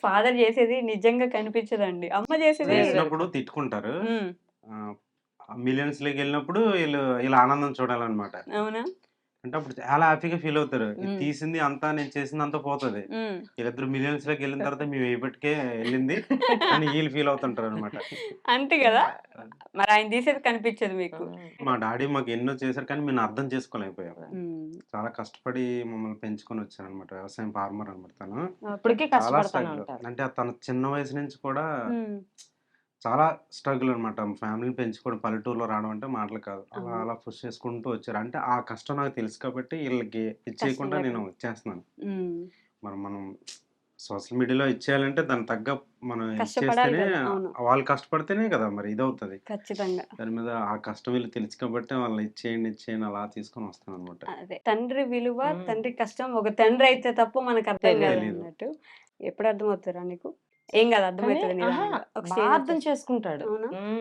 Father చేసేది నిజంగా కనిపించదండి. అమ్మ చేసేది చేసినప్పుడు తిట్టుకుంటారు. హ్మ్. ఆహ్, మిలియన్స్‌లోకెళ్ళినప్పుడు ఈళ్ళ ఆనందం చూడాలనమాట. అవునా? అంటే అప్పుడు చాలా హ్యాపీగా ఫీల్ అవుతారు. ఇది హ్మ్. తీసింది అంతా నేను చేసిందంతా పోతది. హ్మ్. వీళ్ళిద్దరు మిలియన్స్‌లోకెళ్ళిన తర్వాత మేము ఎప్పటికే ఎళ్ళింది అని ఈళ్ళు ఫీల్ అవుతుంటారనమాట. అంతే గదా! ఆ! మరి ఆయన తీసేది కనిపించదు మీకు. మా డాడీ మాకు ఎన్నో చేశారు కానీ మేము అర్థం చేసుకోలేకపోయాం. హ్మ్. చాలా కష్టపడి మమ్మల్ని పెంచుకొనొచ్చారనమాట. వ్యవసాయం ఫార్మర్ అనమాట తను. ఇప్పటికి చాలా కష్టపడతానే స్ట్రగుల్. ఉంటారు. అంటే తను చిన్న వయసు నుంచి కూడా హ్మ్. చాలా స్ట్రగుల్ అనమాట. ఫ్యామిలీని పెంచుకోవడం పల్లెటూరులో రావడం అంటే మాటలు కాదు. అలా అవును. అలా పుష్ చేసుకుంటూ వచ్చారు. అంటే ఆ కష్టం నాకు తెలుసు కాబట్టి ఈళ్ళకి కష్టం ఇచ్చేయకుండా నేను లేకుండా. ఇచ్చేస్తున్నాను. హ్మ్. మనం సోషల్ మీడియాలో ఇచ్చేయాలంటే దానికి తగ్గ మనం కష్టపడాలి ఇచ్చేస్తేనే గదా! అవును. వాళ్ళు కష్టపడితేనే కదా మరి ఇదవుతది. ఖచ్చితంగా. దాని మీద ఆ కష్టం వీళ్ళకి తెలుసు కాబట్టి వాళ్ళని ఇచ్చేయండి, ఇచ్చేయండి అలా తీసుకొని వస్తాననమాట. అదే. తండ్రి విలువ, హ్మ్. తండ్రి కష్టం ఒక తండ్రి అయితే తప్ప మనకర్థం తెలీదు. తెలీదు. గాదన్నట్టు. ఎప్పుడు అర్థమవుతారా నీకు? ఏం గాదు కానీ అర్థమైతది అహా! నిదానంగా. ఒక బా అర్థం స్టేజొచ్చేసి చేసుకుంటాడు. అవునా? హ్మ్.